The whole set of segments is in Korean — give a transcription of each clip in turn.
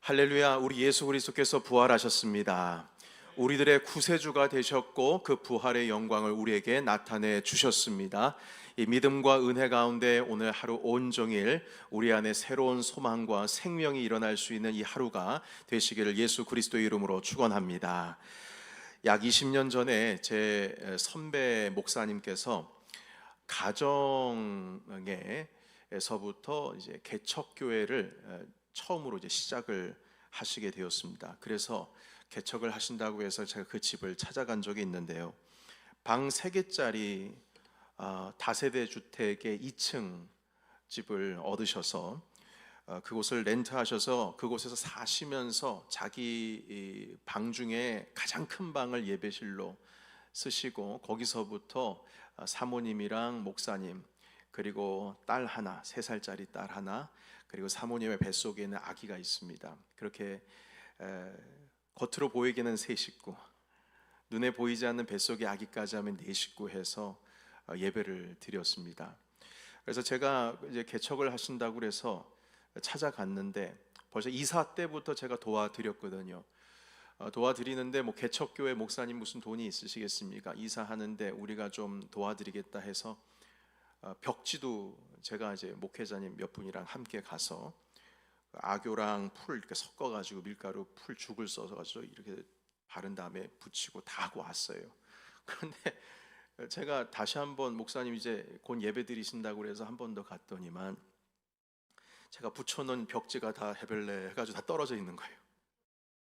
할렐루야. 우리 예수 그리스도께서 부활하셨습니다. 우리들의 구세주가 되셨고 그 부활의 영광을 우리에게 나타내 주셨습니다. 이 믿음과 은혜 가운데 오늘 하루 온종일 우리 안에 새로운 소망과 생명이 일어날 수 있는 이 하루가 되시기를 예수 그리스도의 이름으로 축원합니다. 약 20년 전에 제 선배 목사님께서 가정에서부터 이제 개척교회를 처음으로 이제 시작을 하시게 되었습니다. 그래서 개척을 하신다고 해서 제가 그 집을 찾아간 적이 있는데요. 방 3개짜리 다세대 주택의 2층 집을 얻으셔서 그곳을 렌트하셔서 그곳에서 사시면서 자기 방 중에 가장 큰 방을 예배실로 쓰시고 거기서부터 사모님이랑 목사님 그리고 딸 하나, 3살짜리 딸 하나, 그리고 사모님의 뱃속에는 아기가 있습니다. 그렇게 겉으로 보이기는 3식구, 눈에 보이지 않는 뱃속의 아기까지 하면 4식구 해서 예배를 드렸습니다. 그래서 제가 이제 개척을 하신다고 그래서 찾아갔는데 벌써 이사 때부터 제가 도와드렸거든요. 도와드리는데 뭐 개척교회 목사님 무슨 돈이 있으시겠습니까? 이사하는데 우리가 좀 도와드리겠다 해서 벽지도 제가 이제 목회자님 몇 분이랑 함께 가서 악교랑 풀 이렇게 섞어가지고 밀가루 풀 죽을 써서 이렇게 바른 다음에 붙이고 다 하고 왔어요. 그런데 제가 다시 한번 목사님 이제 곧 예배 드리신다고 그래서 한 번 더 갔더니만 제가 붙여놓은 벽지가 다 해벨레 해가지고 다 떨어져 있는 거예요.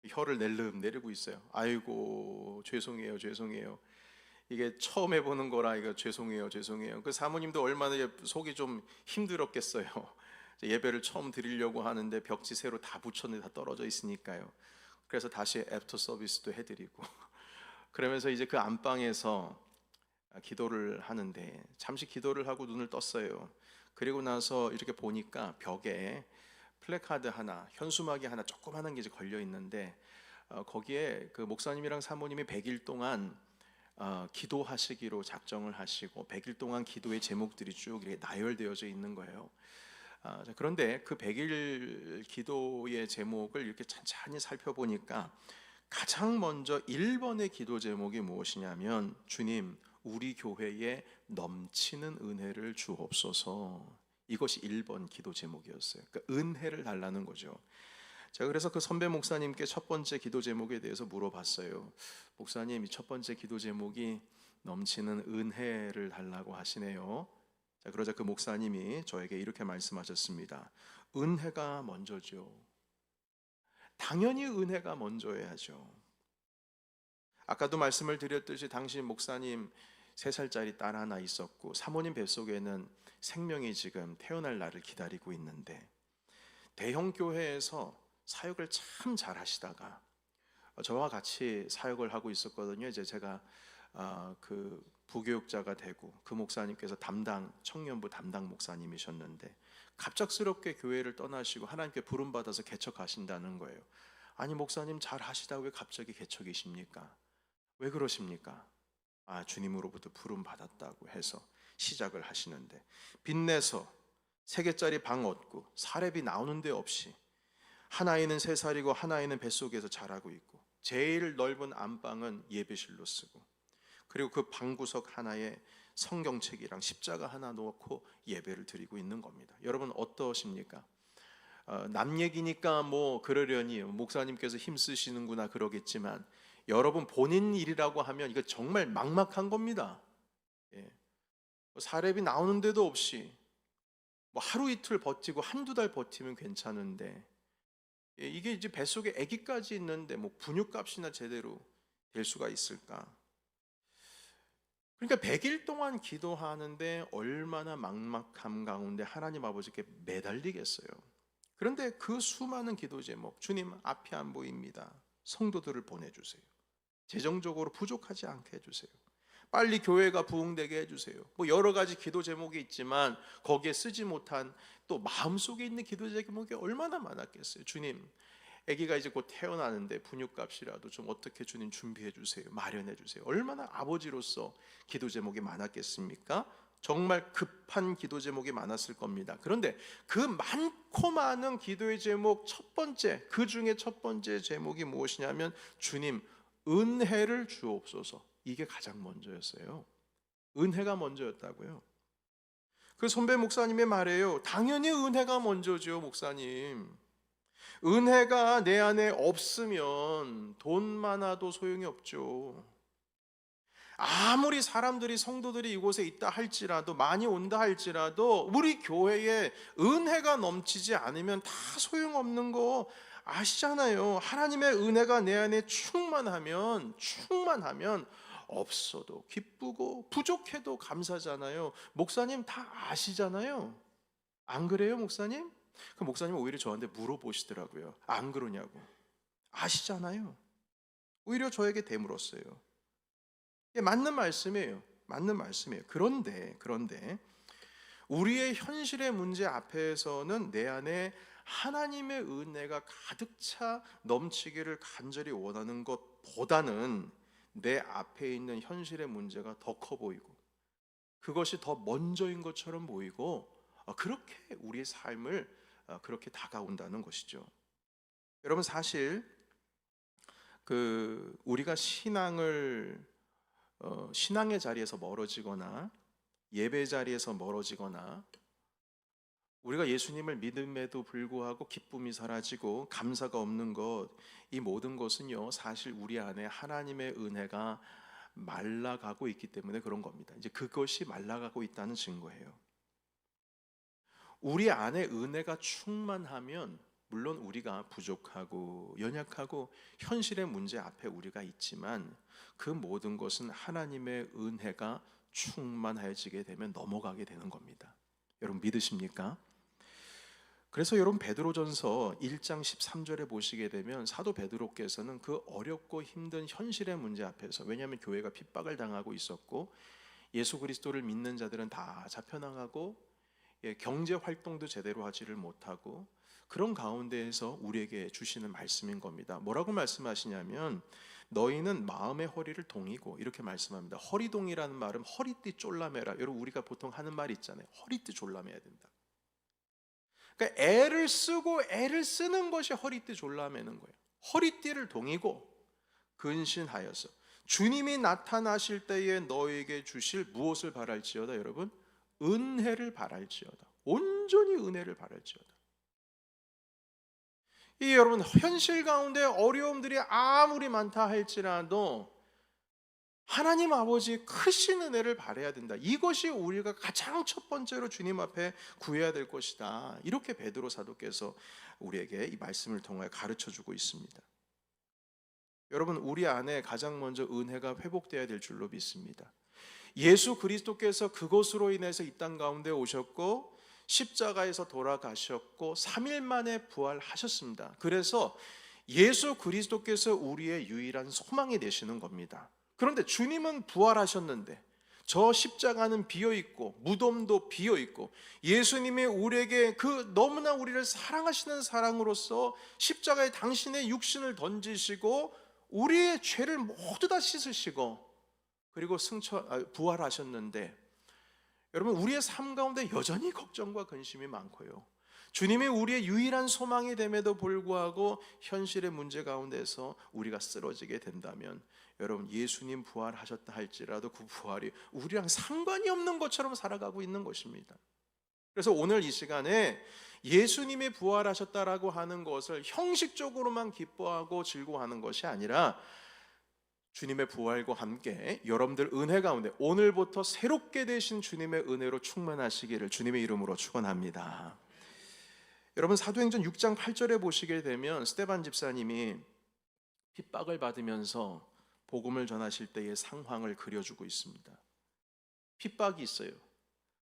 혀를 낼름 내리고 있어요. 아이고 죄송해요, 죄송해요. 이게 처음 해보는 거라 이거 죄송해요, 죄송해요. 그 사모님도 얼마나 속이 좀 힘들었겠어요. 예배를 처음 드리려고 하는데 벽지 새로 다 붙였는데 다 떨어져 있으니까요. 그래서 다시 애프터 서비스도 해드리고 그러면서 이제 그 안방에서 기도를 하는데 잠시 기도를 하고 눈을 떴어요. 그리고 나서 이렇게 보니까 벽에 플래카드 하나, 현수막이 하나 조그마한 게 이제 걸려 있는데 거기에 그 목사님이랑 사모님이 100일 동안 기도하시기로 작정을 하시고 100일 동안 기도의 제목들이 쭉 이렇게 나열되어져 있는 거예요. 그런데 그 100일 기도의 제목을 이렇게 찬찬히 살펴보니까 가장 먼저 1번의 기도 제목이 무엇이냐면 주님 우리 교회에 넘치는 은혜를 주옵소서. 이것이 1번 기도 제목이었어요. 그러니까 은혜를 달라는 거죠. 제가 그래서 그 선배 목사님께 첫 번째 기도 제목에 대해서 물어봤어요. 목사님, 이 첫 번째 기도 제목이 넘치는 은혜를 달라고 하시네요. 자, 그러자 그 목사님이 저에게 이렇게 말씀하셨습니다. 은혜가 먼저죠. 당연히 은혜가 먼저여야죠. 아까도 말씀을 드렸듯이 당시 목사님 3살짜리 딸 하나 있었고 사모님 뱃속에는 생명이 지금 태어날 날을 기다리고 있는데 대형 교회에서 사역을 참 잘 하시다가 저와 같이 사역을 하고 있었거든요. 이제 제가 그 부교육자가 되고 그 목사님께서 청년부 담당 목사님이셨는데 갑작스럽게 교회를 떠나시고 하나님께 부름 받아서 개척하신다는 거예요. 아니 목사님 잘 하시다 왜 갑자기 개척이십니까? 왜 그러십니까? 주님으로부터 부름 받았다고 해서 시작을 하시는데 빚내서 3개짜리 방 얻고 사례비 나오는 데 없이 한 아이는 3살이고 한 아이는 뱃속에서 자라고 있고 제일 넓은 안방은 예배실로 쓰고 그리고 그 방구석 하나에 성경책이랑 십자가 하나 놓고 예배를 드리고 있는 겁니다. 여러분 어떠십니까? 남 얘기니까 뭐 그러려니 목사님께서 힘쓰시는구나 그러겠지만 여러분 본인 일이라고 하면 이거 정말 막막한 겁니다. 사례비 나오는 데도 없이 뭐 하루 이틀 버티고 한두 달 버티면 괜찮은데 이게 이제 뱃속에 아기까지 있는데 뭐 분유값이나 제대로 될 수가 있을까? 그러니까 100일 동안 기도하는데 얼마나 막막함 가운데 하나님 아버지께 매달리겠어요. 그런데 그 수많은 기도 제목, 주님 앞이 안 보입니다. 성도들을 보내주세요. 재정적으로 부족하지 않게 해주세요. 빨리 교회가 부흥되게 해주세요. 뭐 여러 가지 기도 제목이 있지만 거기에 쓰지 못한 또 마음속에 있는 기도 제목이 얼마나 많았겠어요. 주님 아기가 이제 곧 태어나는데 분유값이라도 좀 어떻게 주님 준비해 주세요. 마련해 주세요. 얼마나 아버지로서 기도 제목이 많았겠습니까? 정말 급한 기도 제목이 많았을 겁니다. 그런데 그 많고 많은 기도의 제목 첫 번째, 그 중에 첫 번째 제목이 무엇이냐면 주님 은혜를 주옵소서. 이게 가장 먼저였어요. 은혜가 먼저였다고요. 그 선배 목사님의 말이에요. 당연히 은혜가 먼저죠, 목사님. 은혜가 내 안에 없으면 돈 많아도 소용이 없죠. 아무리 사람들이 성도들이 이곳에 있다 할지라도, 많이 온다 할지라도 우리 교회에 은혜가 넘치지 않으면 다 소용없는 거 아시잖아요. 하나님의 은혜가 내 안에 충만하면 없어도 기쁘고 부족해도 감사잖아요. 목사님 다 아시잖아요. 안 그래요, 목사님? 그 목사님은 오히려 저한테 물어보시더라고요. 안 그러냐고. 아시잖아요. 오히려 저에게 되물었어요. 예, 맞는 말씀이에요. 맞는 말씀이에요. 그런데 우리의 현실의 문제 앞에서는 내 안에 하나님의 은혜가 가득 차 넘치기를 간절히 원하는 것보다는 내 앞에 있는 현실의 문제가 더 커 보이고 그것이 더 먼저인 것처럼 보이고 그렇게 우리의 삶을 그렇게 다가온다는 것이죠. 여러분, 사실 우리가 신앙의 자리에서 멀어지거나 예배 자리에서 멀어지거나 우리가 예수님을 믿음에도 불구하고 기쁨이 사라지고 감사가 없는 것, 이 모든 것은요 사실 우리 안에 하나님의 은혜가 말라가고 있기 때문에 그런 겁니다. 이제 그것이 말라가고 있다는 증거예요. 우리 안에 은혜가 충만하면 물론 우리가 부족하고 연약하고 현실의 문제 앞에 우리가 있지만 그 모든 것은 하나님의 은혜가 충만해지게 되면 넘어가게 되는 겁니다. 여러분 믿으십니까? 그래서 여러분 베드로전서 1장 13절에 보시게 되면 사도 베드로께서는 그 어렵고 힘든 현실의 문제 앞에서, 왜냐하면 교회가 핍박을 당하고 있었고 예수 그리스도를 믿는 자들은 다 잡혀나가고 경제 활동도 제대로 하지를 못하고 그런 가운데에서 우리에게 주시는 말씀인 겁니다. 뭐라고 말씀하시냐면 너희는 마음의 허리를 동이고, 이렇게 말씀합니다. 허리동이라는 말은 허리띠 쫄라매라. 여러분 우리가 보통 하는 말 있잖아요. 허리띠 졸라매야 된다. 그러니까 애를 쓰는 것이 허리띠 졸라매는 거예요. 허리띠를 동이고 근신하여서 주님이 나타나실 때에 너에게 주실 무엇을 바랄지어다. 여러분 은혜를 바랄지어다. 온전히 은혜를 바랄지어다. 이 여러분 현실 가운데 어려움들이 아무리 많다 할지라도 하나님 아버지의 크신 은혜를 바라야 된다. 이것이 우리가 가장 첫 번째로 주님 앞에 구해야 될 것이다. 이렇게 베드로 사도께서 우리에게 이 말씀을 통하여 가르쳐주고 있습니다. 여러분 우리 안에 가장 먼저 은혜가 회복되어야 될 줄로 믿습니다. 예수 그리스도께서 그것으로 인해서 이 땅 가운데 오셨고 십자가에서 돌아가셨고 3일 만에 부활하셨습니다. 그래서 예수 그리스도께서 우리의 유일한 소망이 되시는 겁니다. 그런데 주님은 부활하셨는데 저 십자가는 비어있고 무덤도 비어있고 예수님이 우리에게 그 너무나 우리를 사랑하시는 사랑으로서 십자가에 당신의 육신을 던지시고 우리의 죄를 모두 다 씻으시고 그리고 부활하셨는데 여러분 우리의 삶 가운데 여전히 걱정과 근심이 많고요. 주님이 우리의 유일한 소망이 됨에도 불구하고 현실의 문제 가운데서 우리가 쓰러지게 된다면 여러분 예수님 부활하셨다 할지라도 그 부활이 우리랑 상관이 없는 것처럼 살아가고 있는 것입니다. 그래서 오늘 이 시간에 예수님이 부활하셨다라고 하는 것을 형식적으로만 기뻐하고 즐거워하는 것이 아니라 주님의 부활과 함께 여러분들 은혜 가운데 오늘부터 새롭게 되신 주님의 은혜로 충만하시기를 주님의 이름으로 축원합니다. 여러분 사도행전 6장 8절에 보시게 되면 스데반 집사님이 핍박을 받으면서 복음을 전하실 때의 상황을 그려주고 있습니다. 핍박이 있어요.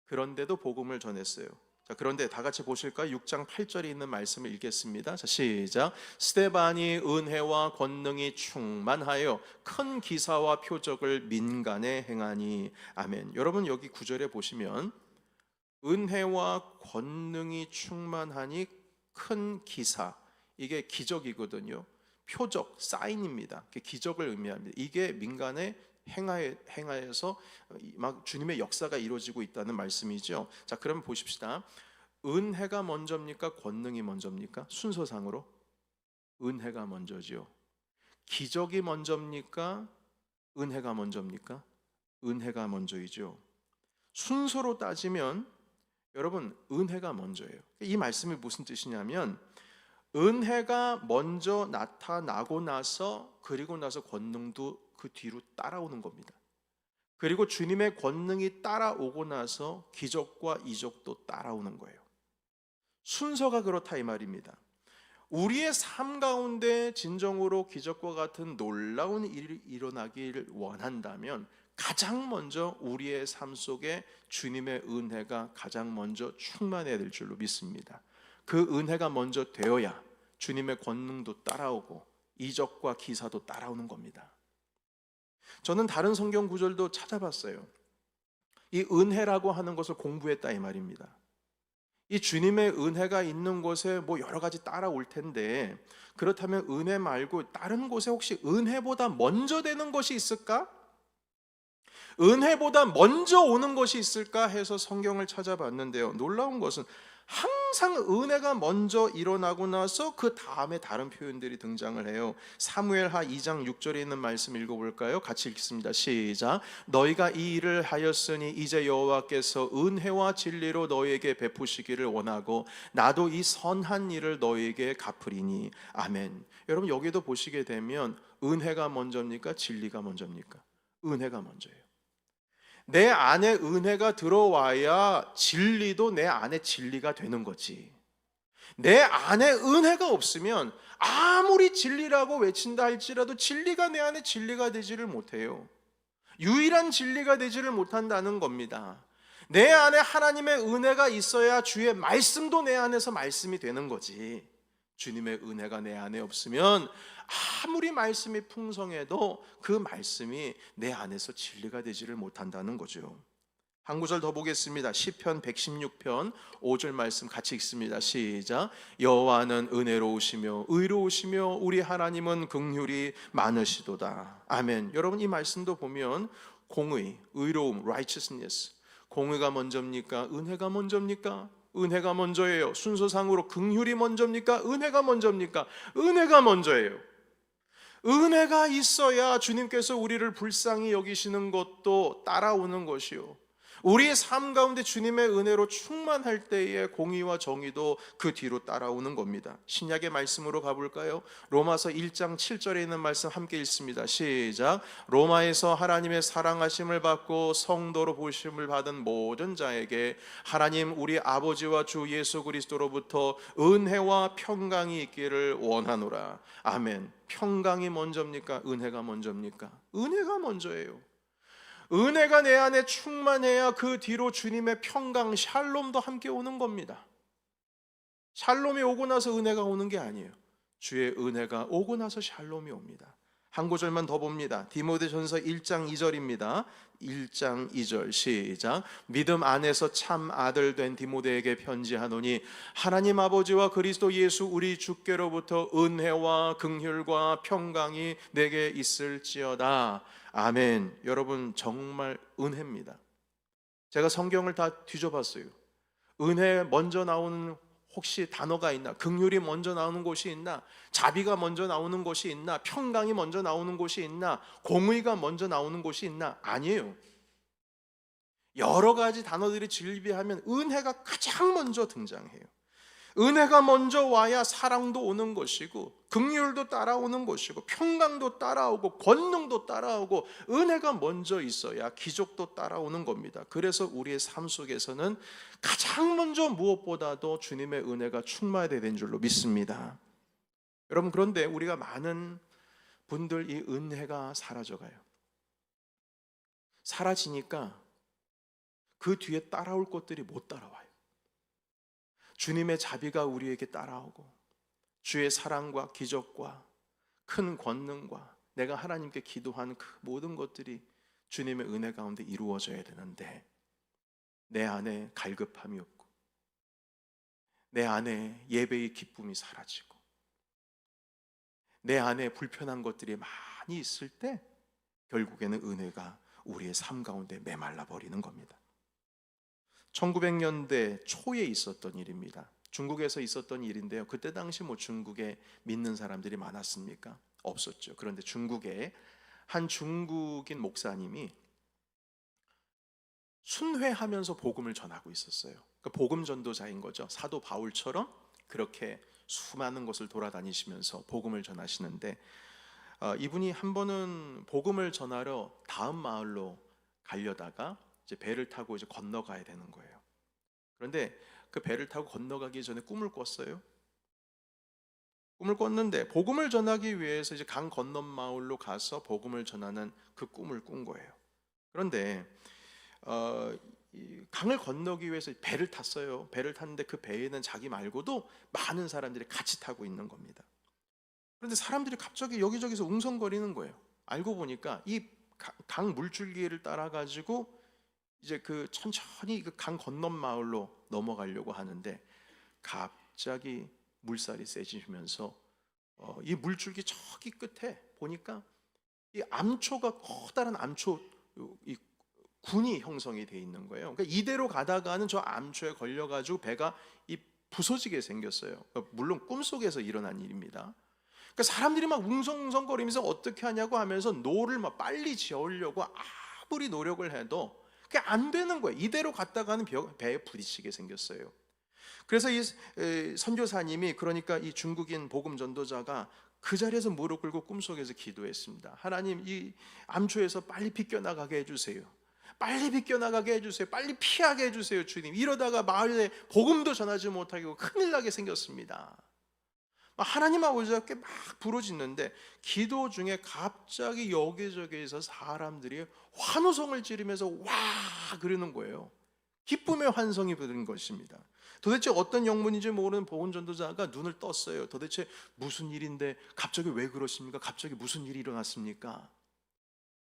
그런데도 복음을 전했어요. 자, 그런데 다 같이 보실까요? 6장 8절에 있는 말씀을 읽겠습니다. 자, 시작. 스데반이 은혜와 권능이 충만하여 큰 기사와 표적을 민간에 행하니. 아멘. 여러분 여기 9절에 보시면 은혜와 권능이 충만하니 큰 기사, 이게 기적이거든요. 표적, 사인입니다. 기적을 의미합니다. 이게 민간에 행하여서 막 주님의 역사가 이루어지고 있다는 말씀이죠. 자, 그러면 보십시다. 은혜가 먼저입니까? 권능이 먼저입니까? 순서상으로 은혜가 먼저지요. 기적이 먼저입니까? 은혜가 먼저입니까? 은혜가 먼저이죠. 순서로 따지면 여러분 은혜가 먼저예요. 이 말씀이 무슨 뜻이냐면 은혜가 먼저 나타나고 나서 그리고 나서 권능도 그 뒤로 따라오는 겁니다. 그리고 주님의 권능이 따라오고 나서 기적과 이적도 따라오는 거예요. 순서가 그렇다 이 말입니다. 우리의 삶 가운데 진정으로 기적과 같은 놀라운 일이 일어나기를 원한다면 가장 먼저 우리의 삶 속에 주님의 은혜가 가장 먼저 충만해야 될 줄로 믿습니다. 그 은혜가 먼저 되어야 주님의 권능도 따라오고 이적과 기사도 따라오는 겁니다. 저는 다른 성경 구절도 찾아봤어요. 이 은혜라고 하는 것을 공부했다 이 말입니다. 이 주님의 은혜가 있는 곳에 뭐 여러 가지 따라올 텐데 그렇다면 은혜 말고 다른 곳에 혹시 은혜보다 먼저 되는 것이 있을까? 은혜보다 먼저 오는 것이 있을까 해서 성경을 찾아봤는데요. 놀라운 것은 항상 은혜가 먼저 일어나고 나서 그 다음에 다른 표현들이 등장을 해요. 사무엘하 2장 6절에 있는 말씀 읽어볼까요? 같이 읽습니다. 시작. 너희가 이 일을 하였으니 이제 여호와께서 은혜와 진리로 너희에게 베푸시기를 원하고 나도 이 선한 일을 너희에게 갚으리니 아멘. 여러분 여기도 보시게 되면 은혜가 먼저입니까? 진리가 먼저입니까? 은혜가 먼저예요. 내 안에 은혜가 들어와야 진리도 내 안에 진리가 되는 거지. 내 안에 은혜가 없으면 아무리 진리라고 외친다 할지라도 진리가 내 안에 진리가 되지를 못해요. 유일한 진리가 되지를 못한다는 겁니다. 내 안에 하나님의 은혜가 있어야 주의 말씀도 내 안에서 말씀이 되는 거지. 주님의 은혜가 내 안에 없으면 아무리 말씀이 풍성해도 그 말씀이 내 안에서 진리가 되지를 못한다는 거죠. 한 구절 더 보겠습니다. 시편 116편 5절 말씀 같이 읽습니다. 시작. 여호와는 은혜로우시며 의로우시며 우리 하나님은 긍휼이 많으시도다. 아멘. 여러분 이 말씀도 보면 공의, 의로움, righteousness, 공의가 먼저입니까? 은혜가 먼저입니까? 은혜가 먼저예요. 순서상으로 긍휼이 먼저입니까? 은혜가 먼저입니까? 은혜가 먼저예요. 은혜가 있어야 주님께서 우리를 불쌍히 여기시는 것도 따라오는 것이요, 우리의 삶 가운데 주님의 은혜로 충만할 때에 공의와 정의도 그 뒤로 따라오는 겁니다. 신약의 말씀으로 가볼까요? 로마서 1장 7절에 있는 말씀 함께 읽습니다. 시작. 로마에서 하나님의 사랑하심을 받고 성도로 보심을 받은 모든 자에게 하나님 우리 아버지와 주 예수 그리스도로부터 은혜와 평강이 있기를 원하노라. 아멘. 평강이 먼저입니까? 은혜가 먼저입니까? 은혜가 먼저예요. 은혜가 내 안에 충만해야 그 뒤로 주님의 평강, 샬롬도 함께 오는 겁니다. 샬롬이 오고 나서 은혜가 오는 게 아니에요. 주의 은혜가 오고 나서 샬롬이 옵니다. 한 구절만 더 봅니다. 디모데전서 1장 2절입니다. 1장 2절 시작. 믿음 안에서 참 아들 된 디모데에게 편지하노니 하나님 아버지와 그리스도 예수 우리 주께로부터 은혜와 긍휼과 평강이 내게 있을지어다. 아멘. 여러분 정말 은혜입니다. 제가 성경을 다 뒤져봤어요. 은혜 먼저 나오는 혹시 단어가 있나? 긍휼이 먼저 나오는 곳이 있나? 자비가 먼저 나오는 곳이 있나? 평강이 먼저 나오는 곳이 있나? 공의가 먼저 나오는 곳이 있나? 아니에요. 여러 가지 단어들이 질비하면 은혜가 가장 먼저 등장해요. 은혜가 먼저 와야 사랑도 오는 것이고 긍휼도 따라오는 것이고 평강도 따라오고 권능도 따라오고 은혜가 먼저 있어야 기적도 따라오는 겁니다. 그래서 우리의 삶 속에서는 가장 먼저 무엇보다도 주님의 은혜가 충만해야 되는 줄로 믿습니다. 여러분 그런데 우리가 많은 분들 이 은혜가 사라져가요. 사라지니까 그 뒤에 따라올 것들이 못 따라와요. 주님의 자비가 우리에게 따라오고 주의 사랑과 기적과 큰 권능과 내가 하나님께 기도하는 그 모든 것들이 주님의 은혜 가운데 이루어져야 되는데 내 안에 갈급함이 없고 내 안에 예배의 기쁨이 사라지고 내 안에 불편한 것들이 많이 있을 때 결국에는 은혜가 우리의 삶 가운데 메말라 버리는 겁니다. 1900년대 초에 있었던 일입니다. 중국에서 있었던 일인데요. 그때 당시 중국에 믿는 사람들이 많았습니까? 없었죠. 그런데 중국에 한 중국인 목사님이 순회하면서 복음을 전하고 있었어요. 그러니까 복음 전도자인 거죠. 사도 바울처럼 그렇게 수많은 곳을 돌아다니시면서 복음을 전하시는데, 이분이 한 번은 복음을 전하러 다음 마을로 가려다가 이제 배를 타고 이제 건너가야 되는 거예요. 그런데 그 배를 타고 건너가기 전에 꿈을 꿨어요. 꿈을 꿨는데 복음을 전하기 위해서 이제 강 건너 마을로 가서 복음을 전하는 그 꿈을 꾼 거예요. 그런데 이 강을 건너기 위해서 배를 탔어요. 배를 탔는데 그 배에는 자기 말고도 많은 사람들이 같이 타고 있는 겁니다. 그런데 사람들이 갑자기 여기저기서 웅성거리는 거예요. 알고 보니까 이 강 물줄기를 따라 가지고 이제 그 천천히 그 강 건너 마을로 넘어가려고 하는데 갑자기 물살이 세지면서 이 물줄기 저기 끝에 보니까 이 암초가 커다란 암초 이 군이 형성이 돼 있는 거예요. 그러니까 이대로 가다가는 저 암초에 걸려가지고 배가 이 부서지게 생겼어요. 물론 꿈속에서 일어난 일입니다. 그러니까 사람들이 막 웅성웅성거리면서 어떻게 하냐고 하면서 노를 막 빨리 지으려고 아무리 노력을 해도 그게 안 되는 거예요. 이대로 갔다가는 배에 부딪히게 생겼어요. 그래서 이 선교사님이, 그러니까 이 중국인 복음 전도자가 그 자리에서 무릎 꿇고 꿈속에서 기도했습니다. 하나님, 이 암초에서 빨리 비껴나가게 해주세요. 빨리 비껴나가게 해주세요. 빨리 피하게 해주세요, 주님. 이러다가 마을에 복음도 전하지 못하게 하고 큰일 나게 생겼습니다. 하나님 아버지께 막 부르짖는데 기도 중에 갑자기 여기저기에서 사람들이 환호성을 지르면서 와 그러는 거예요. 기쁨의 환성이 부르는 것입니다. 도대체 어떤 영문인지 모르는 복음 전도자가 눈을 떴어요. 도대체 무슨 일인데 갑자기 왜 그러십니까? 갑자기 무슨 일이 일어났습니까?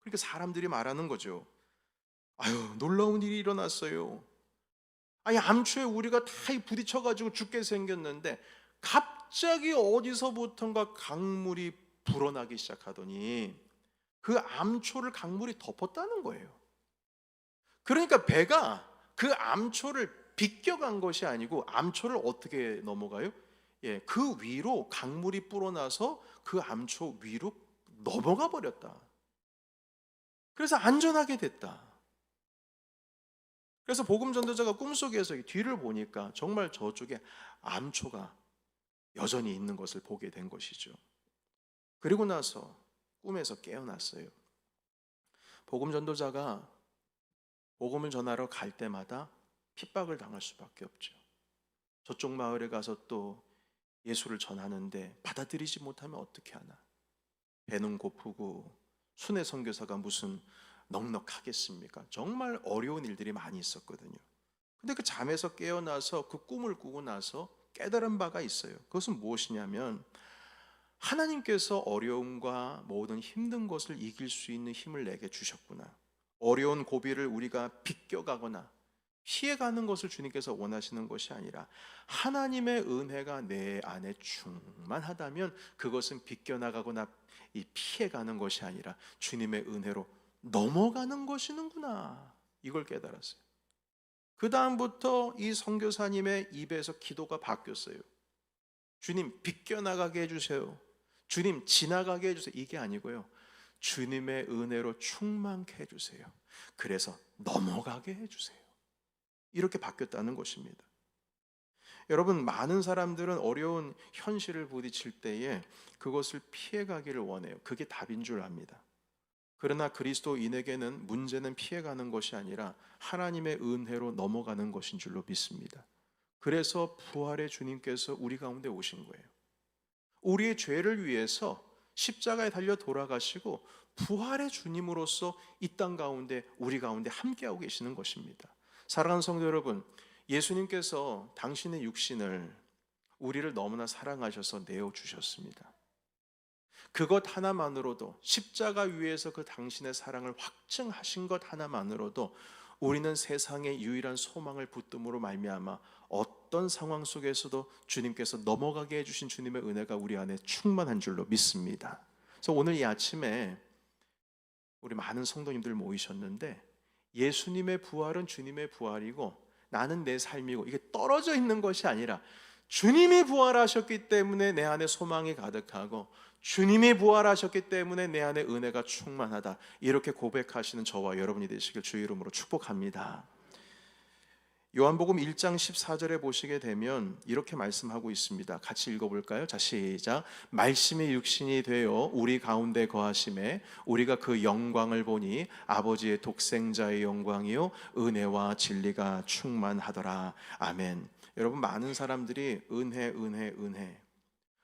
그러니까 사람들이 말하는 거죠. 아유, 놀라운 일이 일어났어요. 아니, 암초에 우리가 다 부딪혀가지고 죽게 생겼는데 갑자기 어디서부턴가 강물이 불어나기 시작하더니 그 암초를 강물이 덮었다는 거예요. 그러니까 배가 그 암초를 비껴간 것이 아니고 암초를 어떻게 넘어가요? 그 위로 강물이 불어나서 그 암초 위로 넘어가 버렸다. 그래서 안전하게 됐다. 그래서 복음 전도자가 꿈속에서 뒤를 보니까 정말 저쪽에 암초가 여전히 있는 것을 보게 된 것이죠. 그리고 나서 꿈에서 깨어났어요. 복음 전도자가 복음을 전하러 갈 때마다 핍박을 당할 수밖에 없죠. 저쪽 마을에 가서 또 예수를 전하는데 받아들이지 못하면 어떻게 하나. 배는 고프고 순회 선교사가 무슨 넉넉하겠습니까? 정말 어려운 일들이 많이 있었거든요. 근데 그 잠에서 깨어나서 그 꿈을 꾸고 나서 깨달은 바가 있어요. 그것은 무엇이냐면 하나님께서 어려움과 모든 힘든 것을 이길 수 있는 힘을 내게 주셨구나. 어려운 고비를 우리가 비껴가거나 피해가는 것을 주님께서 원하시는 것이 아니라 하나님의 은혜가 내 안에 충만하다면 그것은 비껴나가거나 피해가는 것이 아니라 주님의 은혜로 넘어가는 것이는구나. 이걸 깨달았어요. 그 다음부터 이 선교사님의 입에서 기도가 바뀌었어요. 주님, 비껴나가게 해주세요. 주님, 지나가게 해주세요. 이게 아니고요, 주님의 은혜로 충만케 해주세요. 그래서 넘어가게 해주세요. 이렇게 바뀌었다는 것입니다. 여러분, 많은 사람들은 어려운 현실을 부딪힐 때에 그것을 피해가기를 원해요. 그게 답인 줄 압니다. 그러나 그리스도인에게는 문제는 피해가는 것이 아니라 하나님의 은혜로 넘어가는 것인 줄로 믿습니다. 그래서 부활의 주님께서 우리 가운데 오신 거예요. 우리의 죄를 위해서 십자가에 달려 돌아가시고 부활의 주님으로서 이 땅 가운데 우리 가운데 함께하고 계시는 것입니다. 사랑하는 성도 여러분, 예수님께서 당신의 육신을 우리를 너무나 사랑하셔서 내어주셨습니다. 그것 하나만으로도, 십자가 위에서 그 당신의 사랑을 확증하신 것 하나만으로도 우리는 세상의 유일한 소망을 붙듦으로 말미암아 어떤 상황 속에서도 주님께서 넘어가게 해주신 주님의 은혜가 우리 안에 충만한 줄로 믿습니다. 그래서 오늘 이 아침에 우리 많은 성도님들 모이셨는데 예수님의 부활은 주님의 부활이고 나는 내 삶이고 이게 떨어져 있는 것이 아니라 주님이 부활하셨기 때문에 내 안에 소망이 가득하고 주님이 부활하셨기 때문에 내 안에 은혜가 충만하다, 이렇게 고백하시는 저와 여러분이 되시길 주의 이름으로 축복합니다. 요한복음 1장 14절에 보시게 되면 이렇게 말씀하고 있습니다. 같이 읽어볼까요? 자, 시작. 말씀이 육신이 되어 우리 가운데 거하심에 우리가 그 영광을 보니 아버지의 독생자의 영광이요 은혜와 진리가 충만하더라. 아멘. 여러분, 많은 사람들이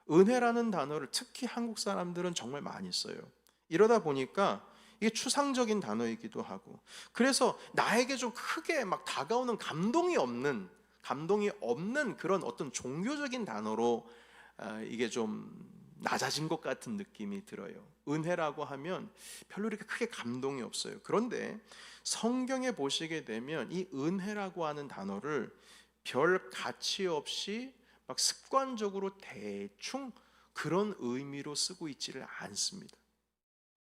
은혜라는 단어를 특히 한국 사람들은 정말 많이 써요. 이러다 보니까 이게 추상적인 단어이기도 하고, 그래서 나에게 좀 크게 막 다가오는 감동이 없는 그런 어떤 종교적인 단어로 이게 좀 낮아진 것 같은 느낌이 들어요. 은혜라고 하면 별로 이렇게 크게 감동이 없어요. 그런데 성경에 보시게 되면 이 은혜라고 하는 단어를 별 가치 없이 막 습관적으로 대충 그런 의미로 쓰고 있지를 않습니다.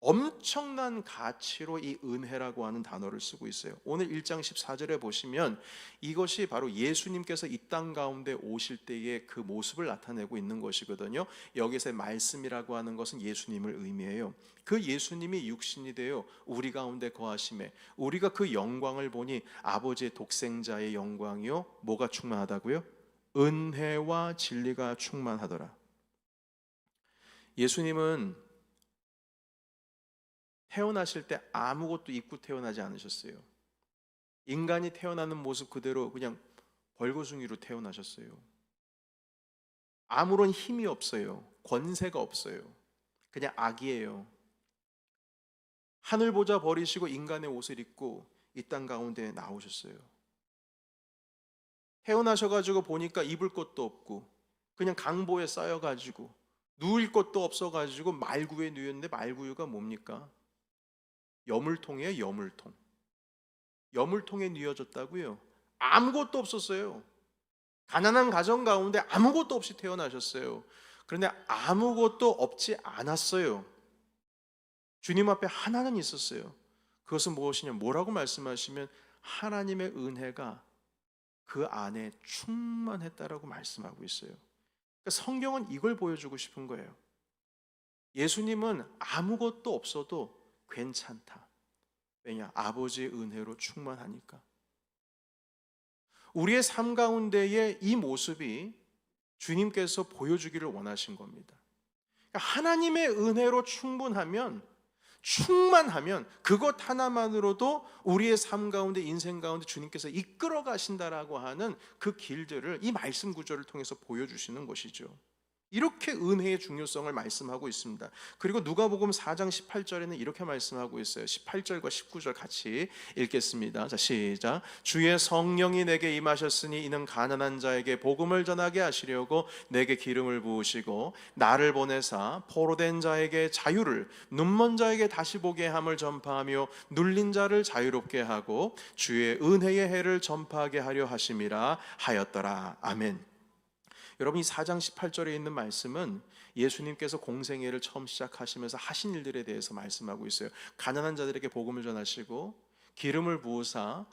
엄청난 가치로 이 은혜라고 하는 단어를 쓰고 있어요. 오늘 1장 14절에 보시면 이것이 바로 예수님께서 이 땅 가운데 오실 때의 그 모습을 나타내고 있는 것이거든요. 여기서의 말씀이라고 하는 것은 예수님을 의미해요. 그 예수님이 육신이 되어 우리 가운데 거하심에 우리가 그 영광을 보니 아버지의 독생자의 영광이요 뭐가 충만하다고요? 은혜와 진리가 충만하더라. 예수님은 태어나실 때 아무것도 입고 태어나지 않으셨어요. 인간이 태어나는 모습 그대로 그냥 벌거숭이로 태어나셨어요. 아무런 힘이 없어요. 권세가 없어요. 그냥 아기예요. 하늘 보자 버리시고 인간의 옷을 입고 이 땅 가운데 나오셨어요. 태어나셔가지고 보니까 입을 것도 없고 그냥 강보에 쌓여가지고 누울 것도 없어가지고 말구에 누웠는데 말구유가 뭡니까? 여물통이에요. 여물통. 여물통에 누워졌다고요? 아무것도 없었어요. 가난한 가정 가운데 아무것도 없이 태어나셨어요. 그런데 아무것도 없지 않았어요. 주님 앞에 하나는 있었어요. 그것은 무엇이냐? 뭐라고 말씀하시면 하나님의 은혜가 그 안에 충만했다라고 말씀하고 있어요. 그러니까 성경은 이걸 보여주고 싶은 거예요. 예수님은 아무것도 없어도 괜찮다. 왜냐? 아버지의 은혜로 충만하니까. 우리의 삶 가운데의 이 모습이 주님께서 보여주기를 원하신 겁니다. 그러니까 하나님의 은혜로 충만하면 그것 하나만으로도 우리의 삶 가운데 인생 가운데 주님께서 이끌어 가신다라고 하는 그 길들을 이 말씀 구절을 통해서 보여주시는 것이죠. 이렇게 은혜의 중요성을 말씀하고 있습니다. 그리고 누가복음 4장 18절에는 이렇게 말씀하고 있어요. 18절과 19절 같이 읽겠습니다. 자, 시작. 주의 성령이 내게 임하셨으니 이는 가난한 자에게 복음을 전하게 하시려고 내게 기름을 부으시고 나를 보내사 포로된 자에게 자유를, 눈먼 자에게 다시 보게 함을 전파하며 눌린 자를 자유롭게 하고 주의 은혜의 해를 전파하게 하려 하심이라 하였더라. 아멘. 여러분, 이 4장 18절에 있는 말씀은 예수님께서 공생애를 처음 시작하시면서 하신 일들에 대해서 말씀하고 있어요. 가난한 자들에게 복음을 전하시고 기름을 부으사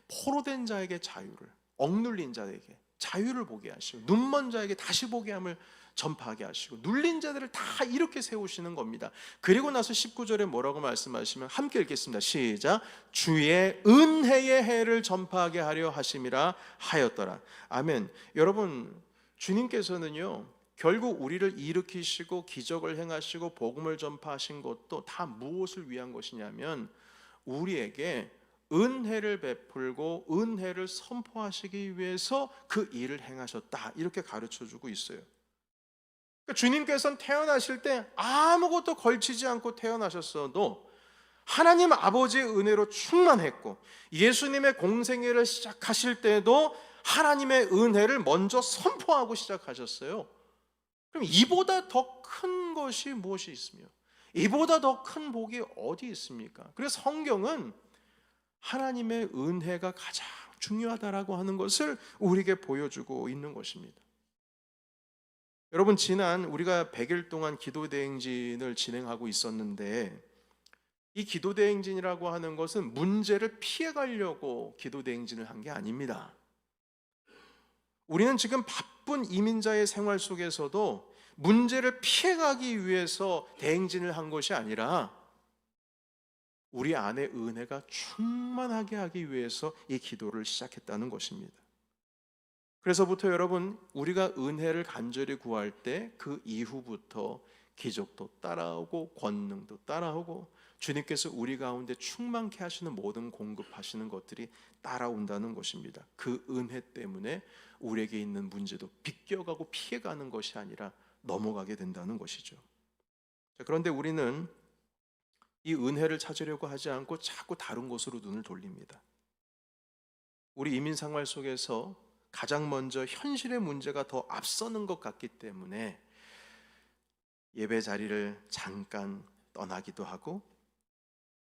포로된 자에게 자유를, 억눌린 자에게 자유를 보게 하시고 눈먼 자에게 다시 보게 함을 전파하게 하시고 눌린 자들을 다 이렇게 세우시는 겁니다. 그리고 나서 19절에 뭐라고 말씀하시면 함께 읽겠습니다. 시작. 주의 은혜의 해를 전파하게 하려 하심이라 하였더라. 아멘. 여러분, 주님께서는요 결국 우리를 일으키시고 기적을 행하시고 복음을 전파하신 것도 다 무엇을 위한 것이냐면 우리에게 은혜를 베풀고 은혜를 선포하시기 위해서 그 일을 행하셨다, 이렇게 가르쳐주고 있어요. 그러니까 주님께서는 태어나실 때 아무것도 걸치지 않고 태어나셨어도 하나님 아버지의 은혜로 충만했고, 예수님의 공생애를 시작하실 때도 하나님의 은혜를 먼저 선포하고 시작하셨어요. 그럼 이보다 더 큰 것이 무엇이 있으며 이보다 더 큰 복이 어디 있습니까? 그래서 성경은 하나님의 은혜가 가장 중요하다라고 하는 것을 우리에게 보여주고 있는 것입니다. 여러분, 지난 우리가 100일 동안 기도 대행진을 진행하고 있었는데 이 기도대행진이라고 하는 것은 문제를 피해가려고 기도대행진을 한 게 아닙니다. 우리는 지금 바쁜 이민자의 생활 속에서도 문제를 피해가기 위해서 대행진을 한 것이 아니라 우리 안에 은혜가 충만하게 하기 위해서 이 기도를 시작했다는 것입니다. 그래서부터 여러분, 우리가 은혜를 간절히 구할 때 그 이후부터 기적도 따라오고 권능도 따라오고 주님께서 우리 가운데 충만케 하시는 모든 공급하시는 것들이 따라온다는 것입니다. 그 은혜 때문에 우리에게 있는 문제도 비껴가고 피해가는 것이 아니라 넘어가게 된다는 것이죠. 그런데 우리는 이 은혜를 찾으려고 하지 않고 자꾸 다른 곳으로 눈을 돌립니다. 우리 이민 생활 속에서 가장 먼저 현실의 문제가 더 앞서는 것 같기 때문에 예배 자리를 잠깐 떠나기도 하고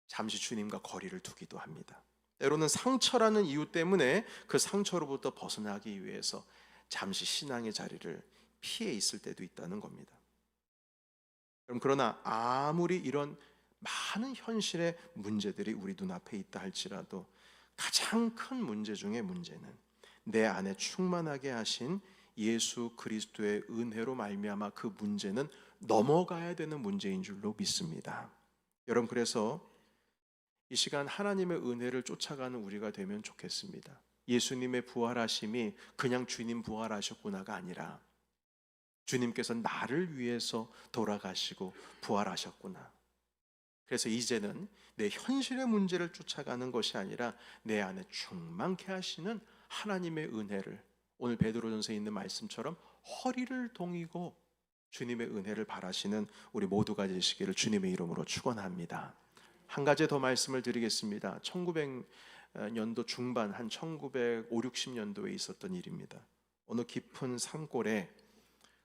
잠시 주님과 거리를 두기도 합니다. 때로는 상처라는 이유 때문에 그 상처로부터 벗어나기 위해서 잠시 신앙의 자리를 피해 있을 때도 있다는 겁니다. 그러나 아무리 이런 많은 현실의 문제들이 우리 눈앞에 있다 할지라도 가장 큰 문제 중에 문제는 내 안에 충만하게 하신 예수 그리스도의 은혜로 말미암아 그 문제는 넘어가야 되는 문제인 줄로 믿습니다. 여러분, 그래서 이 시간 하나님의 은혜를 쫓아가는 우리가 되면 좋겠습니다. 예수님의 부활하심이 그냥 주님 부활하셨구나가 아니라 주님께서 나를 위해서 돌아가시고 부활하셨구나. 그래서 이제는 내 현실의 문제를 쫓아가는 것이 아니라 내 안에 충만케 하시는 하나님의 은혜를, 오늘 베드로전서에 있는 말씀처럼 허리를 동이고 주님의 은혜를 바라시는 우리 모두가 되시기를 주님의 이름으로 축원합니다. 한 가지 더 말씀을 드리겠습니다. 1900년도 중반, 한 1950, 60년도에 있었던 일입니다. 어느 깊은 산골에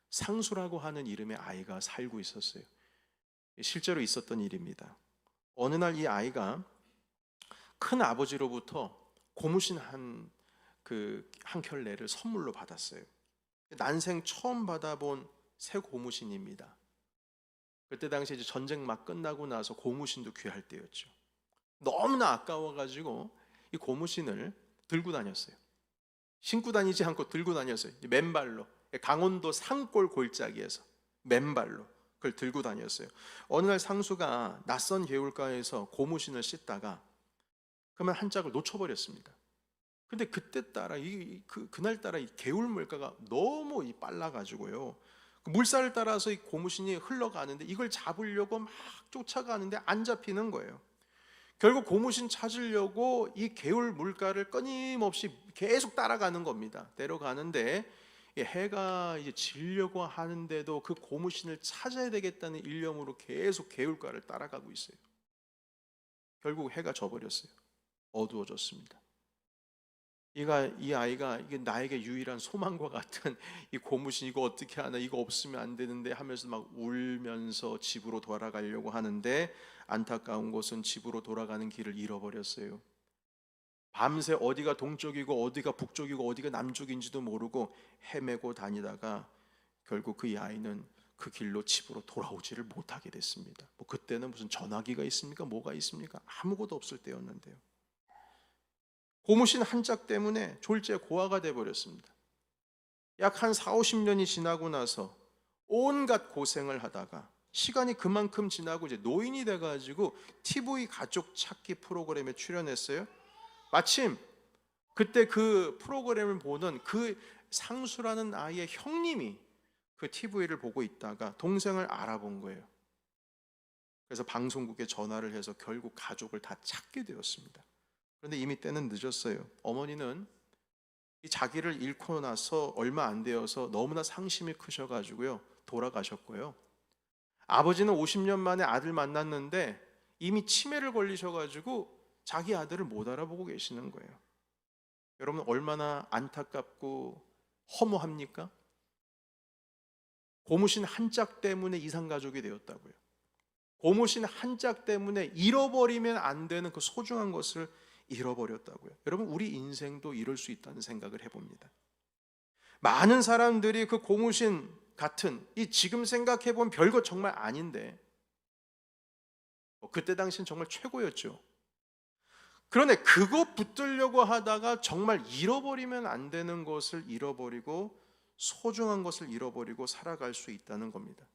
상수라고 하는 이름의 아이가 살고 있었어요. 실제로 있었던 일입니다. 어느 날 이 아이가 큰 아버지로부터 고무신 한 켤레를 선물로 받았어요. 난생 처음 받아본 새 고무신입니다. 그때 당시 이제 전쟁 막 끝나고 나서 고무신도 귀할 때였죠. 너무나 아까워가지고 이 고무신을 들고 다녔어요. 신고 다니지 않고 들고 다녔어요. 맨발로, 강원도 산골 골짜기에서 맨발로 그걸 들고 다녔어요. 어느 날 상수가 낯선 개울가에서 고무신을 씻다가 그러면 한 짝을 놓쳐버렸습니다. 근데 그때따라 그날따라 이 개울 물가가 너무 빨라가지고요, 그 물살을 따라서 이 고무신이 흘러가는데 이걸 잡으려고 막 쫓아가는데 안 잡히는 거예요. 결국 고무신 찾으려고 이 개울 물가를 끊임없이 계속 따라가는 겁니다. 내려가는데 해가 이제 지려고 하는데도 그 고무신을 찾아야 되겠다는 일념으로 계속 개울가를 따라가고 있어요. 결국 해가 져버렸어요. 어두워졌습니다. 이 아이가 이게 나에게 유일한 소망과 같은 이 고무신, 이거 어떻게 하나, 이거 없으면 안 되는데 하면서 막 울면서 집으로 돌아가려고 하는데 안타까운 것은 집으로 돌아가는 길을 잃어버렸어요. 밤새 어디가 동쪽이고 어디가 북쪽이고 어디가 남쪽인지도 모르고 헤매고 다니다가 결국 그 아이는 그 길로 집으로 돌아오지를 못하게 됐습니다. 뭐 그때는 무슨 전화기가 있습니까? 뭐가 있습니까? 아무것도 없을 때였는데요. 고무신 한 짝 때문에 졸지에 고아가 돼버렸습니다. 약 한 4, 50년이 지나고 나서 온갖 고생을 하다가 시간이 그만큼 지나고 이제 노인이 돼가지고 TV 가족 찾기 프로그램에 출연했어요. 마침 그때 그 프로그램을 보는 그 상수라는 아이의 형님이 그 TV를 보고 있다가 동생을 알아본 거예요. 그래서 방송국에 전화를 해서 결국 가족을 다 찾게 되었습니다. 그런데 이미 때는 늦었어요. 어머니는 이 자기를 잃고 나서 얼마 안 되어서 너무나 상심이 크셔가지고요, 돌아가셨고요. 아버지는 50년 만에 아들 만났는데 이미 치매를 걸리셔가지고 자기 아들을 못 알아보고 계시는 거예요. 여러분, 얼마나 안타깝고 허무합니까? 고무신 한 짝 때문에 이산가족이 되었다고요. 고무신 한 짝 때문에 잃어버리면 안 되는 그 소중한 것을 잃어버렸다고요. 여러분, 우리 인생도 이럴 수 있다는 생각을 해봅니다. 많은 사람들이 그 고무신 같은, 이 지금 생각해보면 별거 정말 아닌데 그때 당시는 정말 최고였죠. 그런데 그거 붙들려고 하다가 정말 잃어버리면 안 되는 것을 잃어버리고 소중한 것을 잃어버리고 살아갈 수 있다는 겁니다.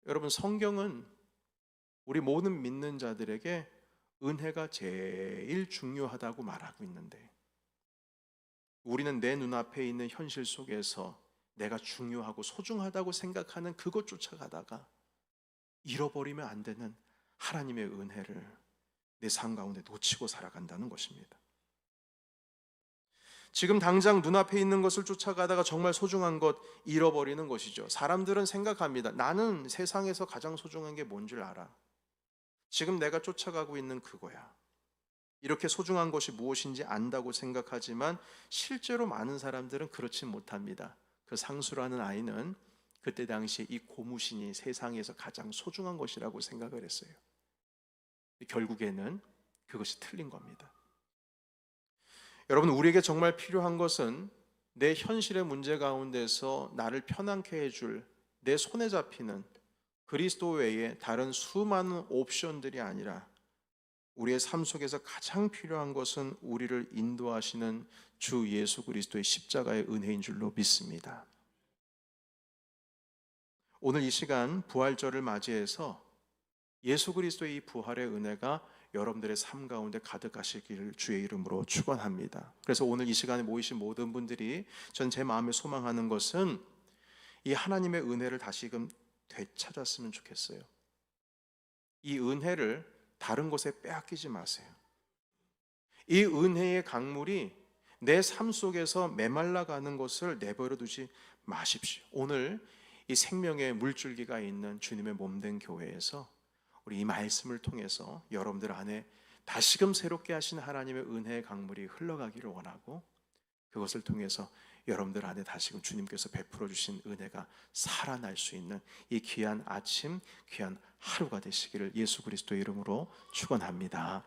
여러분, 성경은 우리 모든 믿는 자들에게 은혜가 제일 중요하다고 말하고 있는데, 우리는 내 눈앞에 있는 현실 속에서 내가 중요하고 소중하다고 생각하는 그것 쫓아가다가 잃어버리면 안 되는 하나님의 은혜를 내 삶 가운데 놓치고 살아간다는 것입니다. 지금 당장 눈앞에 있는 것을 쫓아가다가 정말 소중한 것 잃어버리는 것이죠. 사람들은 생각합니다. 나는 세상에서 가장 소중한 게 뭔 줄 알아. 지금 내가 쫓아가고 있는 그거야. 이렇게 소중한 것이 무엇인지 안다고 생각하지만 실제로 많은 사람들은 그렇지 못합니다. 그 상수라는 아이는 그때 당시에 이 고무신이 세상에서 가장 소중한 것이라고 생각을 했어요. 결국에는 그것이 틀린 겁니다. 여러분, 우리에게 정말 필요한 것은 내 현실의 문제 가운데서 나를 편안케 해줄, 내 손에 잡히는 그리스도 외에 다른 수많은 옵션들이 아니라 우리의 삶 속에서 가장 필요한 것은 우리를 인도하시는 주 예수 그리스도의 십자가의 은혜인 줄로 믿습니다. 오늘 이 시간 부활절을 맞이해서 예수 그리스도의 이 부활의 은혜가 여러분들의 삶 가운데 가득하시기를 주의 이름으로 축원합니다. 그래서 오늘 이 시간에 모이신 모든 분들이 전 제 마음에 소망하는 것은 이 하나님의 은혜를 다시금 되찾았으면 좋겠어요. 이 은혜를 다른 곳에 빼앗기지 마세요. 이 은혜의 강물이 내 삶 속에서 메말라가는 것을 내버려 두지 마십시오. 오늘 이 생명의 물줄기가 있는 주님의 몸된 교회에서 우리 이 말씀을 통해서 여러분들 안에 다시금 새롭게 하신 하나님의 은혜의 강물이 흘러가기를 원하고, 그것을 통해서 여러분들 안에 다시금 주님께서 베풀어 주신 은혜가 살아날 수 있는 이 귀한 아침, 귀한 하루가 되시기를 예수 그리스도의 이름으로 축원합니다.